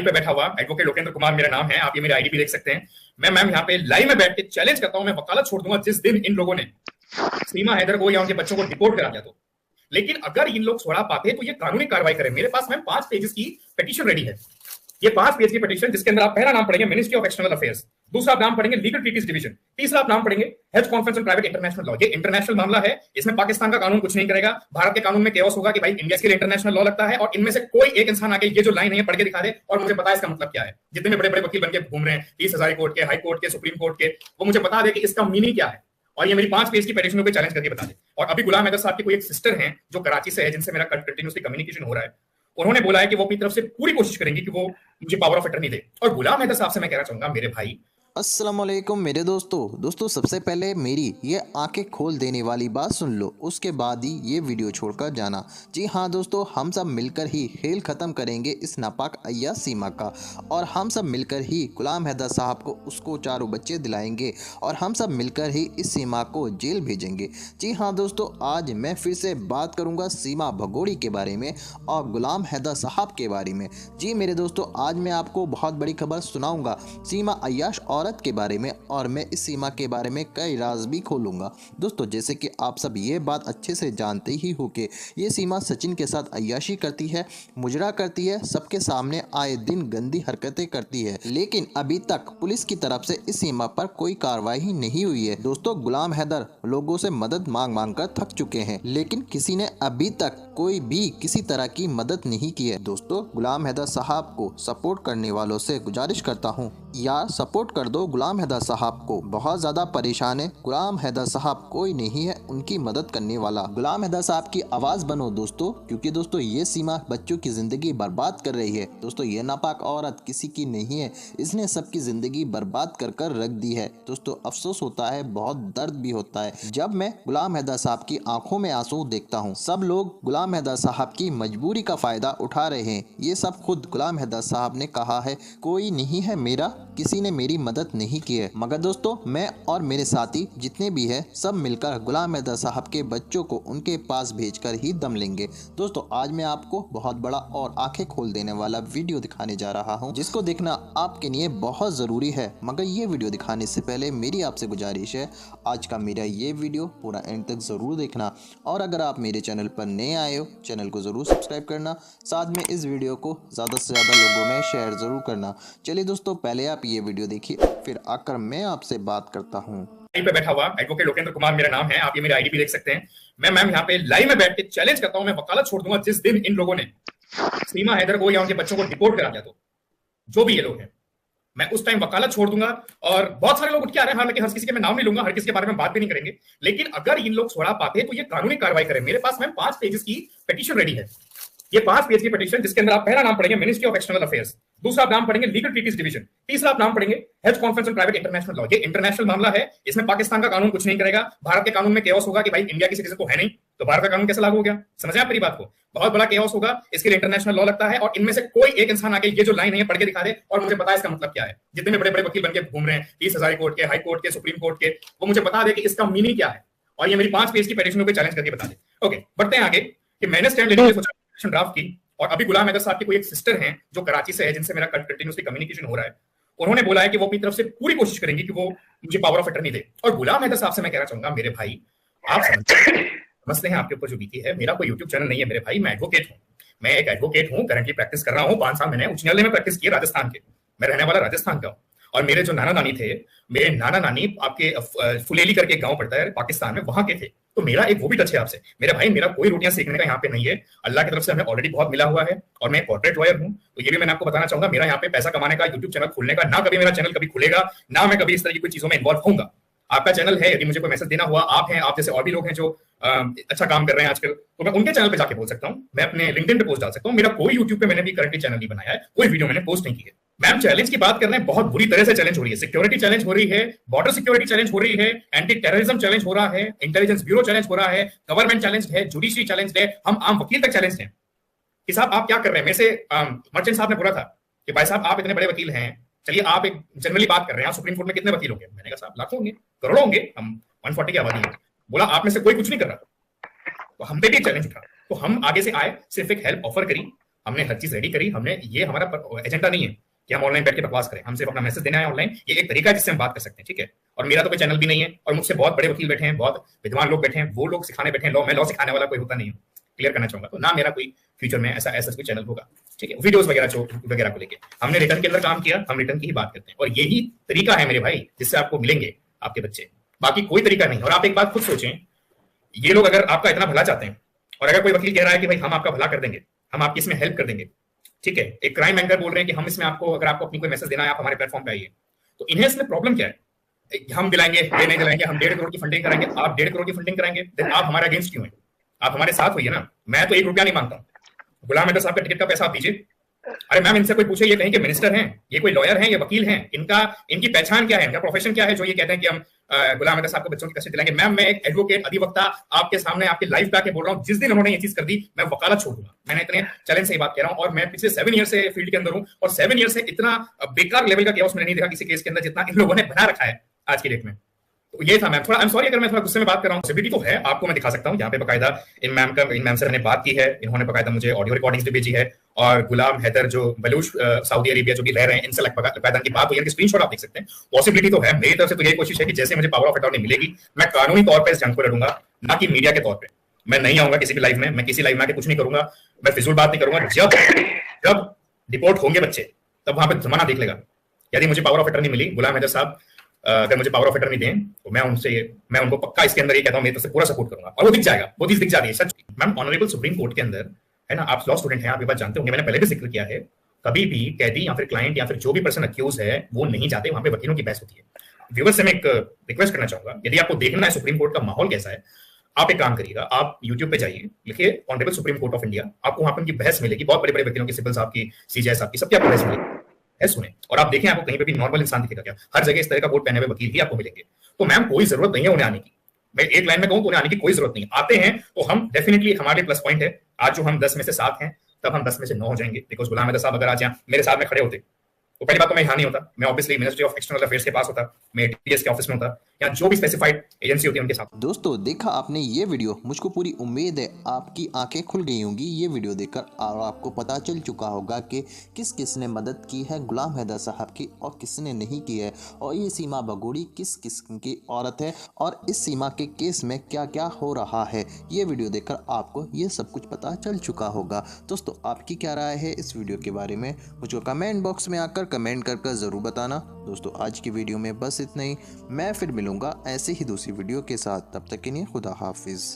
पे बैठा हुआ एडवोकेट लोकेंद्र कुमार मेरा नाम है। आप ये मेरी आईडी भी देख सकते हैं। मैं मैम यहाँ पे लाइव में बैठ के चैलेंज करता हूँ, मैं वकालत छोड़ दूंगा जिस दिन इन लोगों ने सीमा हैदर को या उनके बच्चों को डिपोर्ट करा दिया। तो लेकिन अगर इन लोग छोड़ा पाते तो ये कानूनी कार्रवाई करें। मेरे पास मैम 5 पेजेस की पिटीशन रेडी है। ये 5 पेज की पिटीशन जिसके अंदर आप पहला नाम पढ़ेंगे मिनिस्ट्री ऑफ एक्सटर्नल अफेयर्स, दूसरा आप नाम पढ़ेंगे लीगल ट्रीटीज डिवीजन, तीसरा आप नाम पढ़ेंगे health conference on private international law. ये इंटरनेशनल मामला है, इसमें पाकिस्तान का कानून कुछ नहीं करेगा। भारत के कानून में केओस होगा कि भाई इंडिया के लिए इंटरनेशनल लॉ लगता है और इनमें से कोई एक इंसान आके ये जो लाइन है ये पढ़ के दिखा दे और मुझे पता है इसका मतलब क्या है। जितने भी बड़े बड़े वकील बनके घूम रहे हैं 30 हजारी कोर्ट के, हाई कोर्ट के, सुप्रीम कोर्ट के, वो मुझे बता दे कि इसका मीनिंग क्या है और ये मेरी 5 पेज की पिटीशन को चैलेंज करके बता दे। और अभी गुलाम हैदर साहब की कोई एक सिस्टर हैं जो कराची से है, जिनसे मेरा कंटिन्यूसली कम्युनिकेशन हो रहा है। उन्होंने बोला है कि वो अपनी तरफ से पूरी कोशिश करेंगे कि वो मुझे पावर ऑफ अटर्नी दे। और गुलाम हैदर साहब से मैं कहना चाहूंगा मेरे भाई, अस्सलाम वालेकुम मेरे दोस्तों सबसे पहले मेरी ये आंखें खोल देने वाली बात सुन लो, उसके बाद ही ये वीडियो छोड़कर जाना। जी हाँ दोस्तों, हम सब मिलकर ही खेल ख़त्म करेंगे इस नापाक अय्या सीमा का, और हम सब मिलकर ही गुलाम हैदर साहब को उसको चारों बच्चे दिलाएंगे और हम सब मिलकर ही इस सीमा को जेल भेजेंगे। जी हाँ दोस्तों, आज मैं फिर से बात करूँगा सीमा भगोड़ी के बारे में और गुलाम हैदर साहब के बारे में। जी मेरे दोस्तों, आज मैं आपको बहुत बड़ी खबर सुनाऊँगा सीमा अय्याश औरत के बारे में, और मैं इस सीमा के बारे में कई राज भी खोलूंगा। दोस्तों, जैसे कि आप सब ये बात अच्छे से जानते ही हो कि ये सीमा सचिन के साथ अय्याशी करती है, मुजरा करती है, सबके सामने आए दिन गंदी हरकतें करती है, लेकिन अभी तक पुलिस की तरफ से इस सीमा पर कोई कार्रवाई नहीं हुई है। दोस्तों, गुलाम हैदर लोगों से मदद मांग मांग कर थक चुके हैं, लेकिन किसी ने अभी तक कोई भी किसी तरह की मदद नहीं की है। दोस्तों, गुलाम हैदर साहब को सपोर्ट करने वालों से गुजारिश करता हूँ, यार सपोर्ट कर दो गुलाम हैदर साहब को, बहुत ज़्यादा परेशान है। गुलाम हैदर साहब कोई नहीं है उनकी मदद करने वाला। गुलाम हैदर साहब की आवाज़ बनो दोस्तों, क्योंकि दोस्तों ये सीमा बच्चों की ज़िंदगी बर्बाद कर रही है। दोस्तों, ये नापाक औरत किसी की नहीं है, इसने सबकी ज़िंदगी बर्बाद कर कर रख दी है। दोस्तों, अफसोस होता है, बहुत दर्द भी होता है जब मैं गुलाम हैदर साहब की आंखों में आंसू देखता हूँ। सब लोग गुलाम हैदर साहब की मजबूरी का फ़ायदा उठा रहे हैं, ये सब खुद गुलाम हैदर साहब ने कहा है। कोई नहीं है मेरा, किसी ने मेरी मदद नहीं की है, मगर दोस्तों मैं और मेरे साथी जितने भी हैं सब मिलकर गुलाम हैदर साहब के बच्चों को उनके पास भेजकर ही दम लेंगे। दोस्तों, आज मैं आपको बहुत बड़ा और आंखें खोल देने वाला वीडियो दिखाने जा रहा हूं, जिसको देखना आपके लिए बहुत ज़रूरी है। मगर ये वीडियो दिखाने से पहले मेरी आपसे गुजारिश है, आज का मेरा ये वीडियो पूरा एंड तक ज़रूर देखना, और अगर आप मेरे चैनल पर नए आए हो चैनल को ज़रूर सब्सक्राइब करना, साथ में इस वीडियो को ज़्यादा से ज़्यादा लोगों में शेयर ज़रूर करना। चलिए दोस्तों, पहले आप ये वीडियो देखिए, फिर आकर मैं आपसे बात करता हूँ। पे बैठा हुआ एडवोकेट लोकेंद्र कुमार मेरा नाम है। आप ये मेरी आईडी भी देख सकते हैं। मैं मैम यहाँ पे लाइव में बैठ के चैलेंज करता हूँ, मैं वकालत छोड़ दूंगा जिस दिन इन लोगों ने सीमा हैदर को या उनके बच्चों को डिपोर्ट करा दिया। तो जो भी ये लोग हैं, मैं उस टाइम वकालत छोड़ दूंगा। और बहुत सारे लोग उठ के आ रहे हैं, हालांकि हर किसी के मैं नाम नहीं लूंगा, हर किसी के बारे में बात भी नहीं करेंगे, लेकिन अगर इन लोग छोड़ा पाते तो ये कानूनी कार्रवाई करें। मेरे पास मैम 5 पेजेस की पिटीशन रेडी है। ये 5 पेज की पिटीशन जिसके अंदर आप पहला नाम पढ़ेंगे मिनिस्ट्री ऑफ एक्सटर्नल अफेयर्स, दूसरा आप नाम पढ़ेंगे लीगल ट्रीटीज डिवीजन, तीसरा आप नाम पढ़ेंगे health conference on private international law. ये इंटरनेशनल मामला है, इसमें पाकिस्तान का कानून कुछ नहीं करेगा। भारत के कानून में केओस होगा कि भाई इंडिया की सिटीजन तो है नहीं, तो भारत का कानून कैसे लागू हो गया? समझे आप मेरी बात को? बहुत बड़ा केओस होगा, इसके लिए इंटरनेशनल लॉ लगता है और इनमें से कोई एक इंसान आके ये जो लाइन है पढ़ के दिखा दे और मुझे पता है इसका मतलब क्या है। जितने भी बड़े बड़े वकील बनके घूम रहे हैं 30 हजारी कोर्ट के, हाई कोर्ट के, सुप्रीम कोर्ट के, वो मुझे बता दे कि इसका मीनिंग क्या है और ये मेरी 5 पेज की पिटीशन को चैलेंज करके बता दे। ओके, बढ़ते हैं आगे कि मैंने स्टैंड लेने की सोचा, ड्राफ्ट की। और अभी गुलाम हैदर साहब की कोई एक सिस्टर हैं जो कराची से है, जिनसे मेरा कंटिन्यूसली कम्युनिकेशन हो रहा है। उन्होंने बोला है कि वो अपनी तरफ से पूरी कोशिश करेंगी कि वो मुझे पावर ऑफ अटर्नी दे। और गुलाम हैदर साहब से मैं कहना चाहूंगा मेरे भाई, आप समझते हैं आपके ऊपर जो बीती है। मेरा कोई यूट्यूब चैनल नहीं है मेरे भाई, मैं एडवोकेट हूँ। मैं एक एडवोकेट हूँ, करंटली प्रैक्टिस कर रहा हूँ। 5 साल मैंने उच्च न्यायालय में प्रैक्टिस की, राजस्थान के। मैं रहने वाला राजस्थान का हूँ। और मेरे जो नाना नानी थे, मेरे नाना नानी आपके फुलेली करके गांव पड़ता है पाकिस्तान में, वहां के थे। तो मेरा एक वो भी टच है आपसे मेरे भाई। मेरा कोई रोटियां सीखने का यहाँ पे नहीं है, अल्लाह की तरफ से हमें ऑलरेडी बहुत मिला हुआ है। और मैं कॉर्पोरेट लॉयर हूँ, तो ये भी मैंने आपको बताना चाहूंगा, मेरा यहाँ पे पैसा कमाने का, यूट्यूब चैनल खोलने का ना कभी मेरा चैनल कभी खुलेगा, ना मैं कभी इस तरह की कोई चीजों में इन्वॉल्व होऊंगा। आपका चैनल है, यदि मुझे कोई मैसेज देना हुआ, आप हैं, आप जैसे और भी लोग हैं जो अच्छा काम कर रहे हैं आजकल, तो मैं उनके चैनल पे जाके बोल सकता हूँ, मैं अपने लिंक्डइन पे पोस्ट डाल सकता हूँ। मेरा कोई यूट्यूब पे मैंने भी करंटली चैनल नहीं बनाया है, कोई वीडियो मैंने पोस्ट नहीं की है। मैम चैलेंज की बात कर रहे हैं, बहुत बुरी तरह से चैलेंज हो रही है। सिक्योरिटी चैलेंज हो रही है, बॉर्डर सिक्योरिटी चैलेंज हो रही है, एंटी टेररिज्म चैलेंज हो रहा है, इंटेलिजेंस ब्यूरो चैलेंज हो रहा है, गवर्नमेंट चैलेंज है, जुडिशरी चैलेंज है, हम आम वकील तक चैलेंज है कि साहब आप क्या कर रहे हैं। मेरे से मर्चेंट साहब ने बोला था कि भाई साहब आप इतने बड़े वकील हैं, चलिए आप एक जनरली बात कर रहे हैं, आप सुप्रीम कोर्ट में कितने वकील होंगे? मैंने कहा साहब लाखों होंगे, करोड़ों होंगे, हम 140 की आबादी है। बोला आप में से कोई कुछ नहीं कर रहा। तो हम पे भी एक चैलेंज उठा, तो हम आगे से आए, सिर्फ एक हेल्प ऑफर करी। हमने हर चीज रेडी करी, हमने ये हमारा एजेंडा नहीं है कि हम ऑनलाइन बैठ के बकवास करें, हम सिर्फ अपना मैसेज देना है ऑनलाइन। ये एक तरीका है जिससे हम बात कर सकते हैं, ठीक है। और मेरा तो कोई चैनल भी नहीं है, और मुझसे बहुत बड़े वकील बैठे हैं, बहुत विद्वान लोग बैठे हैं, वो लोग सिखाने बैठे हैं लॉ। मैं लॉ सिखाने वाला कोई होता नहीं हूँ, क्लियर करना चाहूंगा। तो ना मेरा कोई फ्यूचर में ऐसा ऐसा कोई चैनल होगा, ठीक है। वीडियोस वगैरह को लेके हमने रिटर्न के अंदर काम किया, हम रिटर्न की ही बात करते हैं, और यही तरीका है मेरे भाई जिससे आपको मिलेंगे आपके बच्चे, बाकी कोई तरीका नहीं। और आप एक बात खुद सोचें, ये लोग अगर आपका इतना भला चाहते हैं, और अगर कोई वकील कह रहा है कि भाई हम आपका भला कर देंगे, हम आपकी इसमें हेल्प कर देंगे, ठीक है, एक क्राइम एंकर बोल रहे हैं कि हम इसमें आपको, अगर आपको अपनी कोई मैसेज देना है आप हमारे प्लेटफॉर्म पे आइए, तो इन्हें इसमें प्रॉब्लम क्या है? हम दिलाएंगे, ये नहीं दिलाएंगे, हम 1.5 करोड़ की फंडिंग कराएंगे, आप 1.5 करोड़ की फंडिंग कराएंगे, देन आप हमारे अगेंस्ट क्यों है? आप हमारे साथ होइए ना। मैं तो 1 रुपया नहीं मांगता हूं। गुलाम हैदर साहब का टिकट का पैसा आप दीजिए। अरे मैम, इनसे कोई पूछे ये कहीं के मिनिस्टर हैं, ये कोई लॉयर हैं, ये वकील हैं, इनकी पहचान क्या है, इनका प्रोफेशन क्या है, जो ये कहते हैं कि हम गुलाम हैदर साहब को बच्चों की कस्टडी दिलाएंगे। मैम, मैं एक एडवोकेट, अधिवक्ता आपके सामने आपके लाइव पे आके बोल रहा हूँ, जिस दिन उन्होंने ये चीज कर दी मैं वकालत छोड़ दूंगा। मैंने इतने चैलेंज से ये बात कह रहा हूँ, और मैं पिछले 7 ईयर से फील्ड के अंदर हूँ, और 7 ईयर से इतना बेकार लेवल का केओस मैंने नहीं देखा किसी केस के अंदर जितना इन लोगों ने बना रखा है आज की डेट में। तो ये था मैम। थोड़ा आई एम सॉरी अगर मैं थोड़ा गुस्से में बात कर रहा हूँ। पॉसिबिलिटी तो है, आपको मैं दिखा सकता हूँ यहाँ पे बकायदा इन मैम से मैंने बात की है, इन्होंने बकायदा मुझे ऑडियो रिकॉर्डिंग्स भी भेजी है, और गुलाम हैदर जो बलूच सऊदी अरेबिया जो भी रह रहे हैं, इनसे बकायदा की बात हुई है, स्क्रीनशॉट आप देख सकते हैं। पॉसिबिलिटी तो है, मेरी तरफ से तो यही कोशिश है कि जैसे मुझे पावर ऑफ अटॉर्नी मिलेगी, मैं कानूनी तौर पर इस जंग को लड़ूंगा, ना कि मीडिया के तौर पर। मैं नहीं आऊंगा किसी भी लाइव में, मैं किसी लाइव में आके कुछ नहीं करूंगा, मैं फिजूल बात नहीं करूंगा। जब डिपोर्ट होंगे बच्चे, तब वहां पर जमाना देख लेगा। यदि मुझे पावर ऑफ अटॉर्नी मिली, गुलाम हैदर साहब अगर मुझे पावर ऑफ अटॉर्नी दें, तो मैं उनको पक्का इसके अंदर ये कहता हूं, मेरी तरफ से पूरा सपोर्ट करूंगा, और वो दिख जाएगा, वो चीज दिख जाती है सच। मैम, ऑनरेबल सुप्रीम कोर्ट के अंदर है ना, आप लॉ स्टूडेंट हैं, आप ये बात जानते होंगे, मैंने पहले भी जिक्र किया है, कभी भी कैदी या फिर क्लाइंट या फिर जो भी पर्सन अक्यूज है वो नहीं जाते, वहां पे वकीलों की बहस होती है। व्यूअर्स से मैं एक रिक्वेस्ट करना चाहूंगा, यदि आपको देखना है सुप्रीम कोर्ट का माहौल कैसा है, आप एक काम करिएगा, आप यूट्यूब पे जाइए, लिखिए honourable supreme court of India, आपको वहां पर उनकी बहस मिलेगी, बहुत बड़े बड़े वकीलों की, सिब्बल साहब की, सीजेआई साहब की, सबकी आपको बहस मिलेगी है। सुने, और आप देखें, आपको कहीं पे भी नॉर्मल इंसान दिखेगा क्या? हर जगह इस तरह का कोट पहने हुए वकील ही आपको मिलेंगे। तो मैम, कोई जरूरत नहीं है उन्हें आने की। मैं एक लाइन में कहूं तो उन्हें आने की कोई जरूरत नहीं। आते हैं तो हम डेफिनेटली, हमारे प्लस पॉइंट है, आज जो हम 10 में से 7 हैं, तब हम 10 में से 9 हो जाएंगे। बिकॉज गुलाम हैदर साहब अगर आज यहाँ मेरे साथ में खड़े होते, तो पहली बात तो मैं यहाँ नहीं होता, मैं obviously ministry of external affairs के पास होता, मैं टीएस के ऑफिस में होता, या जो भी स्पेसिफाइड एजेंसी होती है उनके साथ। दोस्तों, देखा आपने ये वीडियो, मुझको पूरी उम्मीद है आपकी आंखें खुल गई होंगी ये वीडियो देखकर, और आपको पता चल चुका होगा कि किस किस ने मदद की है गुलाम हैदर साहब की और किसने नहीं की है, और ये सीमा बगोड़ी किस किस्म की औरत है, और इस सीमा के केस में क्या क्या हो रहा है। ये वीडियो देखकर आपको ये सब कुछ पता चल चुका होगा। दोस्तों, आपकी क्या राय है इस वीडियो के बारे में, मुझको कमेंट बॉक्स में आकर कमेंट कर ज़रूर बताना। दोस्तों, आज की वीडियो में बस इतना ही। मैं फिर मिलूंगा ऐसे ही दूसरी वीडियो के साथ, तब तक के लिए खुदा हाफिज़।